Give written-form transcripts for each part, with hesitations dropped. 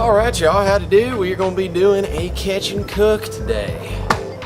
Alright y'all, how to do? We're going to be doing a catch and cook today.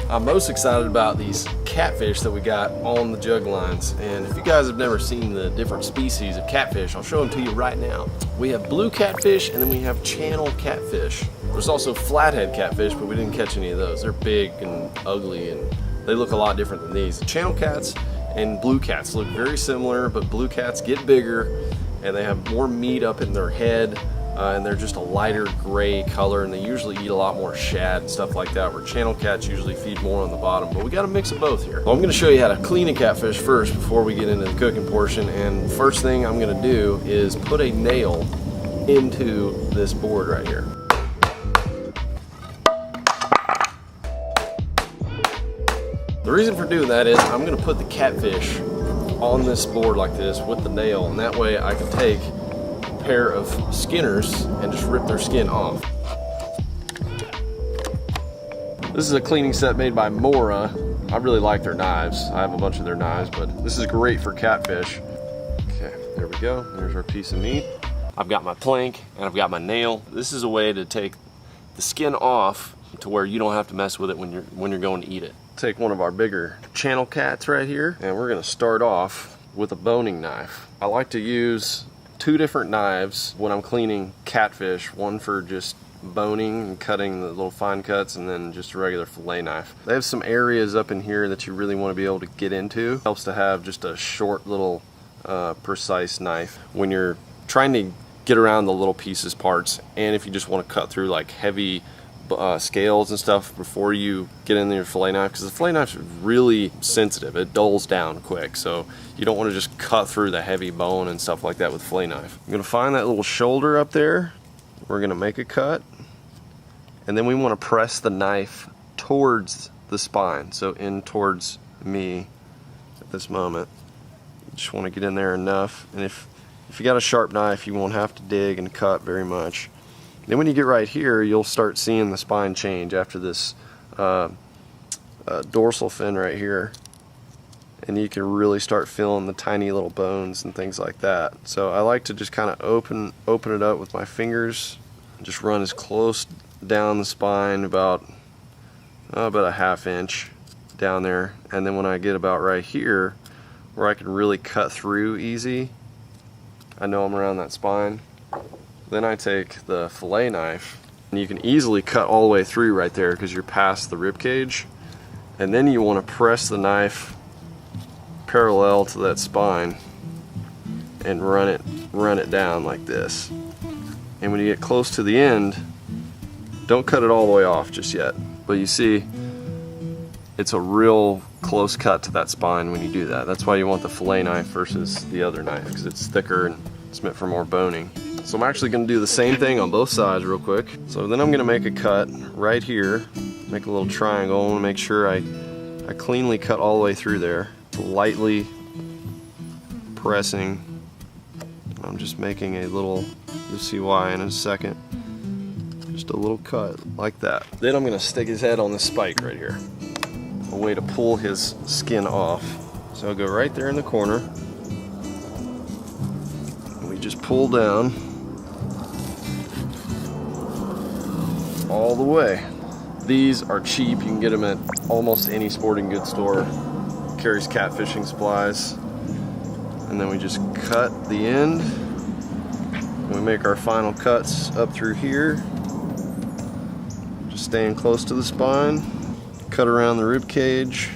I'm most excited about these catfish that we got on the jug lines. And if you guys have never seen the different species of catfish, I'll show them to you right now. We have blue catfish and then we have channel catfish. There's also flathead catfish, but we didn't catch any of those. They're big and ugly and they look a lot different than these. The channel cats and blue cats look very similar, but blue cats get bigger and they have more meat up in their head. And they're just a lighter gray color, and they usually eat a lot more shad and stuff like that, where channel cats usually feed more on the bottom, but we got a mix of both here. Well, I'm going to show you how to clean a catfish first before we get into the cooking portion, and first thing I'm going to do is put a nail into this board right here. The reason for doing that is I'm going to put the catfish on this board like this with the nail, and that way I can take pair of skinners and just rip their skin off. This is a cleaning set made by Mora. I really like their knives. I have a bunch of their knives, but this is great for catfish. Okay, there we go. There's our piece of meat. I've got my plank and I've got my nail. This is a way to take the skin off to where you don't have to mess with it when you're going to eat it. Take one of our bigger channel cats right here, and we're gonna start off with a boning knife. I like to use two different knives when I'm cleaning catfish, one for just boning and cutting the little fine cuts, and then just a regular fillet knife. They have some areas up in here that you really want to be able to get into. Helps to have just a short little precise knife when you're trying to get around the little pieces parts, and if you just want to cut through like heavy scales and stuff before you get in your fillet knife, because the fillet knife is really sensitive. It dulls down quick, so you don't want to just cut through the heavy bone and stuff like that with fillet knife. I'm going to find that little shoulder up there. We're going to make a cut, and then we want to press the knife towards the spine, so in towards me at this moment. You just want to get in there enough, and if you got a sharp knife, you won't have to dig and cut very much. Then when you get right here, you'll start seeing the spine change after this dorsal fin right here, and you can really start feeling the tiny little bones and things like that. So I like to just kind of open it up with my fingers and just run as close down the spine about a ½ inch down there, and then when I get about right here where I can really cut through easy, I know I'm around that spine. Then I take the fillet knife, and you can easily cut all the way through right there because you're past the rib cage, and then you want to press the knife parallel to that spine and run it down like this. And when you get close to the end, don't cut it all the way off just yet, but you see it's a real close cut to that spine when you do that. That's why you want the fillet knife versus the other knife, because it's thicker and it's meant for more boning. So I'm actually going to do the same thing on both sides real quick. So then I'm going to make a cut right here, make a little triangle. I want to make sure I cleanly cut all the way through there, lightly pressing. I'm just making a little, you'll see why in a second, just a little cut like that. Then I'm going to stick his head on this spike right here, a way to pull his skin off. So I'll go right there in the corner, and we just pull down all the way. These are cheap. You can get them at almost any sporting goods store. Carries catfishing supplies. And then we just cut the end. We make our final cuts up through here. Just staying close to the spine. Cut around the rib cage.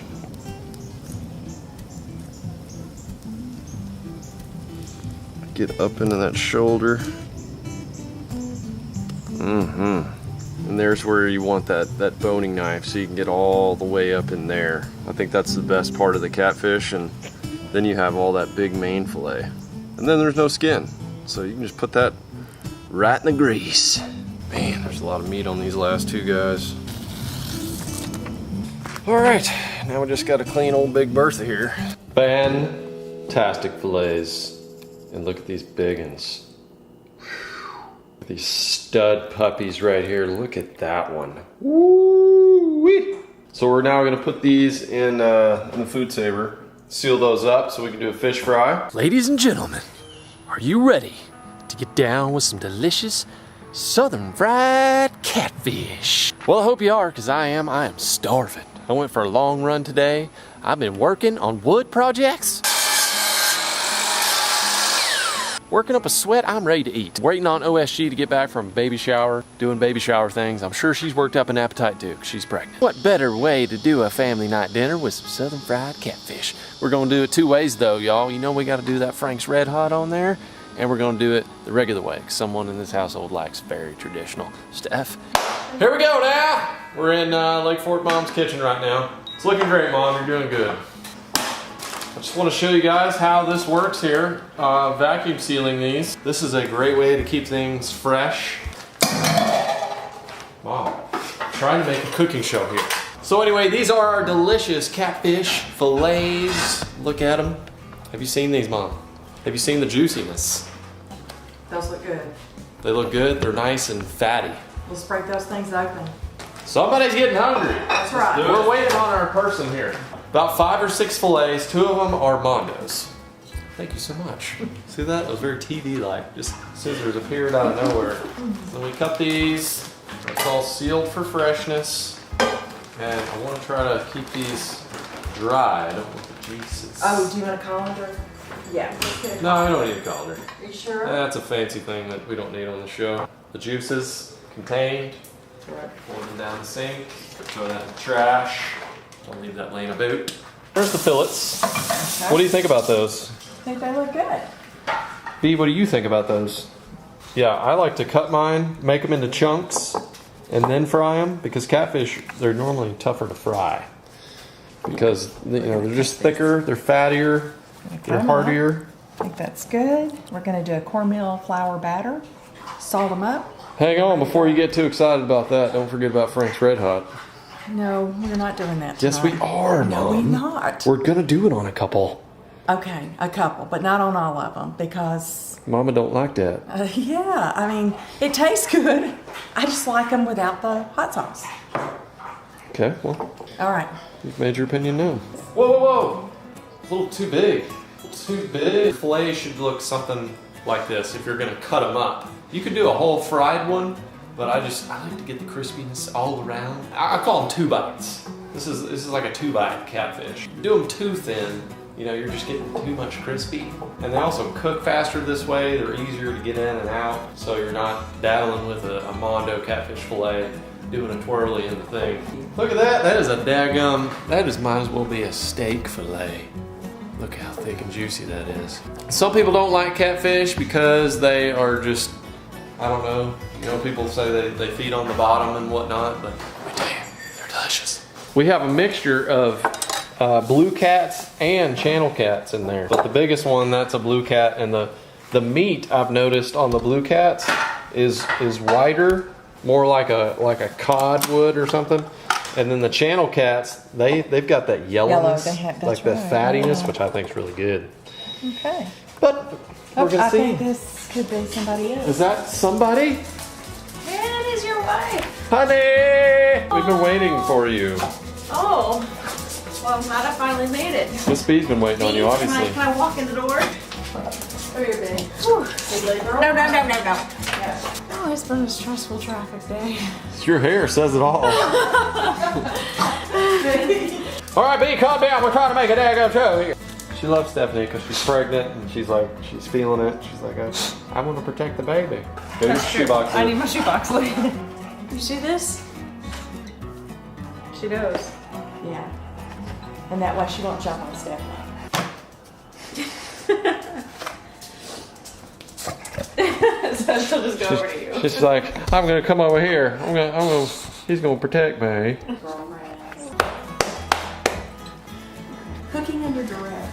Get up into that shoulder. And there's where you want that boning knife, so you can get all the way up in there. I think that's the best part of the catfish, and then you have all that big main fillet. And then there's no skin, so you can just put that right in the grease. Man, there's a lot of meat on these last two guys. All right, now we just got to clean old Big Bertha here. Fantastic fillets. And look at these big ones. These stud puppies right here. Look at that one. Woo-wee. So we're now going to put these in the food saver, seal those up so we can do a fish fry. Ladies and gentlemen, are you ready to get down with some delicious southern fried catfish. Well, I hope you are, because I am. I am starving. I went for a long run today. I've been working on wood projects. Working up a sweat, I'm ready to eat. Waiting on OSG to get back from baby shower, doing baby shower things. I'm sure she's worked up an appetite too, 'cause she's pregnant. What better way to do a family night dinner with some southern fried catfish? We're gonna do it 2 ways though, y'all. You know we gotta do that Frank's Red Hot on there, and we're gonna do it the regular way, 'cause someone in this household likes very traditional stuff. Here we go now. We're in Lake Fork Mom's kitchen right now. It's looking great, Mom, you're doing good. I just want to show you guys how this works here. Vacuum sealing these. This is a great way to keep things fresh. Wow, trying to make a cooking show here. So anyway, these are our delicious catfish fillets. Look at them. Have you seen these, Mom? Have you seen the juiciness? Those look good. They look good. They're nice and fatty. Let's break those things open. Somebody's getting hungry. That's right. We're waiting on our person here. About 5 or 6 fillets, 2 of them are Mondos. Thank you so much. See that? It was very TV-like. Just scissors appeared out of nowhere. So we cut these. It's all sealed for freshness. And I want to try to keep these dry. I don't want the juices. Oh, do you want a colander? Yeah. Let's get a No, I don't need a colander. Are you sure? That's a fancy thing that we don't need on the show. The juices contained. Right. Pour them down the sink. Throw that in the trash. Don't leave that laying about. There's the fillets. Okay. What do you think about those? I think they look good. B, what do you think about those? Yeah, I like to cut mine, make them into chunks, and then fry them, because catfish, they're normally tougher to fry. Because, you know, they're just thicker, they're fattier, they're hardier. I think that's good. We're going to do a cornmeal flour batter. Salt them up. Hang on, before you get too excited about that, don't forget about Frank's Red Hot. No, we're not doing that tonight. Yes, we are, No, Mom. we're not. We're gonna do it on a couple. Okay, a couple, but not on all of them, because... Mama don't like that. Yeah, I mean, it tastes good. I just like them without the hot sauce. Okay, well, All right. you've made your opinion known. Whoa, whoa, whoa! A little too big. A little too big. Filet should look something like this if you're gonna cut them up. You could do a whole fried one, but I like to get the crispiness all around. I call them 2 bites. This is like a 2-bite catfish. You do them too thin, you know, you're just getting too much crispy. And they also cook faster this way. They're easier to get in and out, so you're not daddling with a Mondo catfish fillet, doing a twirly in the thing. Look at that. That is a daggum. That might as well be a steak fillet. Look how thick and juicy that is. Some people don't like catfish because they are just, I don't know. You know, people say they feed on the bottom and whatnot, but I tell you, they're delicious. We have a mixture of blue cats and channel cats in there. But the biggest one, that's a blue cat, and the meat I've noticed on the blue cats is whiter, more like a cod would or something. And then the channel cats, they've got that yellowness, like that fattiness, which I think is really good. Okay. But we're gonna I see. think this could be somebody else. Is that somebody? Yeah, it is your wife. Honey! We've been waiting for you. Oh, well, I'm glad I finally made it. Miss B's been waiting on you, obviously. Can I walk in the door? Come here, baby. Big girl. No. Oh, it's been a stressful traffic day. Your hair says it all. All right, B, calm down. We're trying to make a daggone show here. She loves Stephanie because she's pregnant and she's feeling it. She's like, I want to protect the baby. Go to your shoebox. I need my shoebox. Look. You see this? She knows. Yeah. And that way she won't jump on Stephanie. So she'll just go over to you. She's like, I'm gonna come over here. He's gonna protect me. Cooking under duress.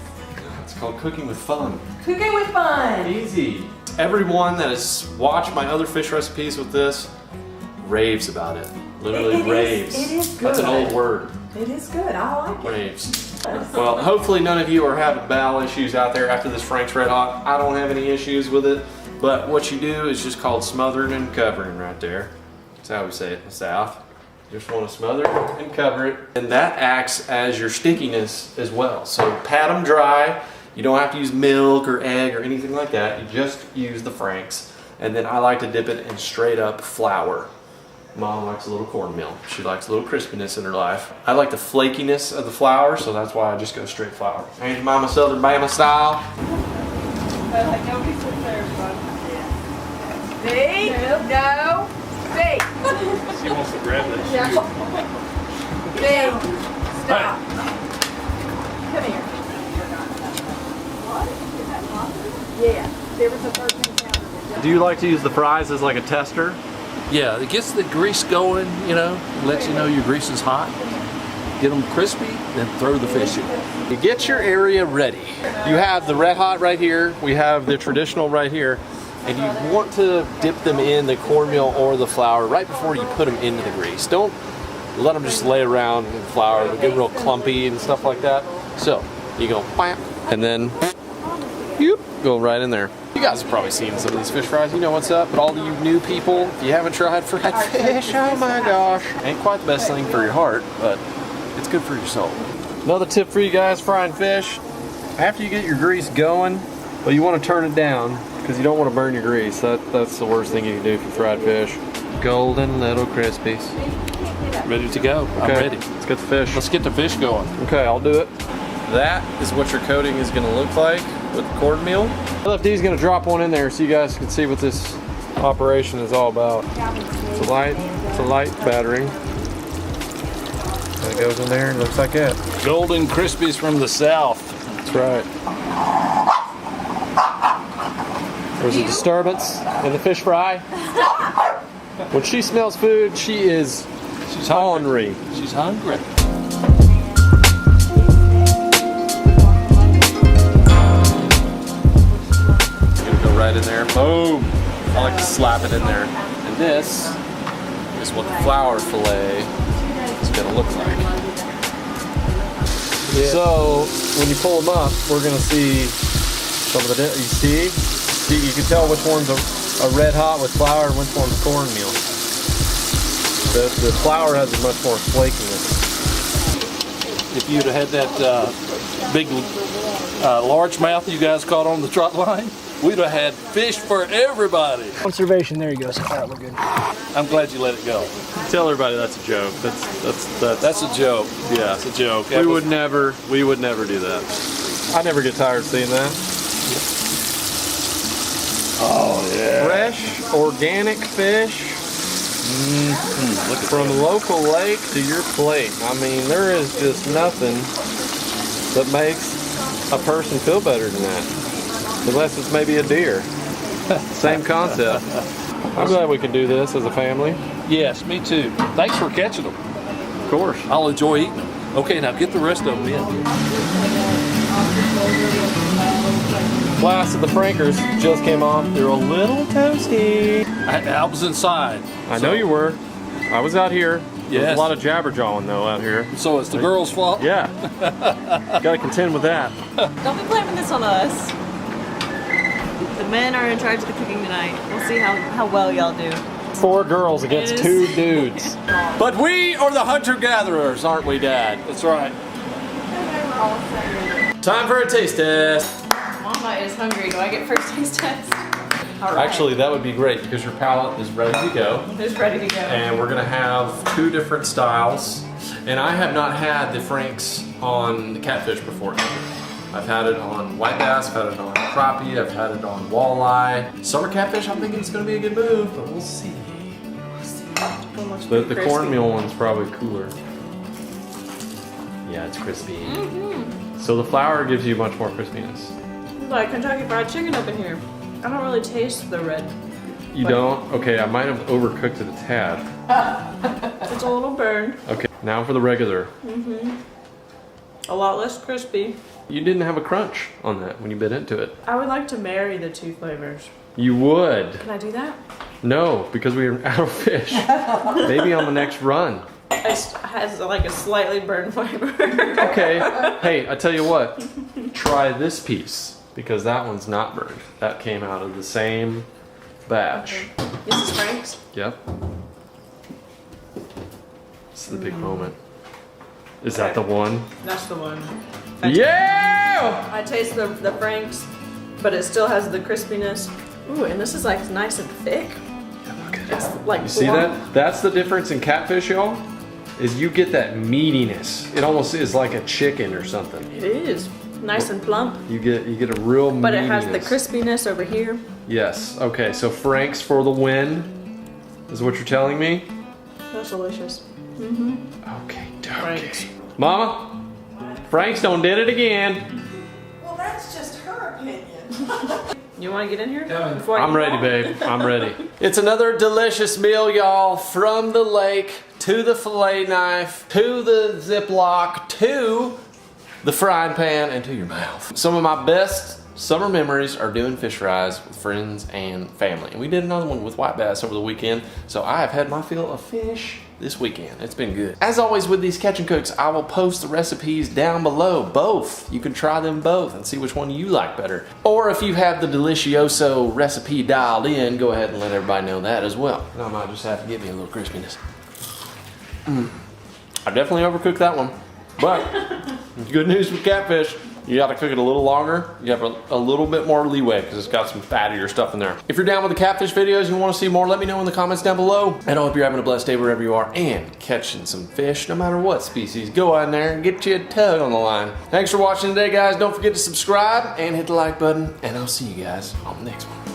It's called cooking with fun. Cooking with fun. Easy. Everyone that has watched my other fish recipes with this raves about it. Literally raves. It is good. That's an old word. It is good. I like it. Raves. Well, hopefully none of you are having bowel issues out there after this Frank's Red Hot. I don't have any issues with it. But what you do is just called smothering and covering right there. That's how we say it in the South. You just want to smother it and cover it. And that acts as your stickiness as well. So pat them dry. You don't have to use milk or egg or anything like that. You just use the Frank's. And then I like to dip it in straight up flour. Mom likes a little cornmeal. She likes a little crispiness in her life. I like the flakiness of the flour, so that's why I just go straight flour. Ain't Mama Southern Bama style? Like nobody sits there, but B, no, B, She wants to grab that yeah. shoe. B, stop. Come here. Yeah, there was a 13 pounder. Do you like to use the fries as like a tester? Yeah, it gets the grease going, you know, lets you know your grease is hot. Get them crispy, then throw the fish in. You get your area ready. You have the red hot right here. We have the traditional right here. And you want to dip them in the cornmeal or the flour right before you put them into the grease. Don't let them just lay around in flour. They get real clumpy and stuff like that. So you go bam, and then you go right in there. You guys have probably seen some of these fish fries. You know what's up. But all you new people, if you haven't tried fried fish, oh my gosh. Ain't quite the best thing for your heart, but it's good for your soul. Another tip for you guys frying fish. After you get your grease going, well, you want to turn it down because you don't want to burn your grease. That's the worst thing you can do for fried fish. Golden little crispies. Ready to go. Okay, I'm ready. let's get the fish. Let's get the fish going. Okay, I'll do it. That is what your coating is going to look like with cornmeal. LFD's going to drop one in there so you guys can see what this operation is all about. It's a light battering. And it goes in there and looks like that. Golden Crispies from the south. That's right. There's a disturbance in the fish fry. When she smells food, she's hungry. She's hungry. Right in there, boom. I like to slap it in there. And this is what the flour fillet is gonna look like. Yeah. So when you pull them up, we're gonna see some of the, you see, you can tell which one's a red hot with flour and which one's cornmeal. The flour has a much more flakiness. If you'd have had that big largemouth you guys caught on the trot line, we'd have had fish for everybody. Conservation, there you go. So far, we're good. I'm glad you let it go. Tell everybody that's a joke. That's a joke. Yeah, It's a joke. we would never do that. I never get tired of seeing that. Oh yeah. Fresh, organic fish from local lake to your plate. I mean, there is just nothing that makes a person feel better than that. Unless it's maybe a deer. Same concept. I'm glad we can do this as a family. Yes, me too. Thanks for catching them. Of course. I'll enjoy eating them. Okay, now get the rest of them in. Last of the Frankers just came off. They're a little toasty. I was inside. I know you were. I was out here. There's Yes. a lot of jabberjawing though out here. So it's the girl's fault? Yeah. Gotta contend with that. don't be blaming this on us. The men are in charge of the cooking tonight. We'll see how well y'all do. 4 girls against It is. 2 dudes. But we are the hunter-gatherers, aren't we, Dad? That's right. Time for a taste test. Mama is hungry. Do I get first taste test? All right. Actually, that would be great because your palate is ready to go. It's ready to go. And we're gonna have 2 different styles. And I have not had the Franks on the catfish before. I've had it on white bass, I've had it on crappie, I've had it on walleye. Summer catfish, I'm thinking it's gonna be a good move, but we'll see. The cornmeal one's probably cooler. Yeah, it's crispy. So the flour gives you much more crispiness. Like Kentucky Fried Chicken up in here. I don't really taste the red. You don't? Okay, I might have overcooked it a tad. It's a little burned. Okay, now for the regular. A lot less crispy. You didn't have a crunch on that when you bit into it. I would like to marry the 2 flavors. You would. Can I do that? No, because we are out of fish. Maybe on the next run. It has like a slightly burned flavor. Okay, hey, I tell you what. Try this piece, because that one's not burned. That came out of the same batch. This is Frank's. Yep. This is the big moment. Is that the one? That's the one. Yeah! I taste the Frank's, but it still has the crispiness. Ooh, and this is like nice and thick. It's like You see that? That's the difference in catfish, y'all. Is you get that meatiness. It almost is like a chicken or something. It is nice and plump. You get a real meatiness. But it has the crispiness over here. Yes. Okay. So Frank's for the win, is what you're telling me. That's delicious. Okay. Frank's. Mama, Frank's done did it again. Well, that's just her opinion. You want to get in here? I'm ready, babe. I'm ready. It's another delicious meal, y'all. From the lake to the fillet knife to the Ziploc to the frying pan and to your mouth. Some of my best summer memories are doing fish fries with friends and family. And we did another one with white bass over the weekend. So I have had my fill of fish this weekend. It's been good. As always with these catch and cooks, I will post the recipes down below, both. You can try them both and see which one you like better. Or if you have the Delicioso recipe dialed in, go ahead and let everybody know that as well. And I might just have to give me a little crispiness. I definitely overcooked that one. But good news with catfish, you gotta cook it a little longer. You have a little bit more leeway because it's got some fattier stuff in there. If you're down with the catfish videos and you want to see more, let me know in the comments down below. And I hope you're having a blessed day wherever you are and catching some fish, no matter what species. Go out there and get you a tug on the line. Thanks for watching today, guys. Don't forget to subscribe and hit the like button. And I'll see you guys on the next one.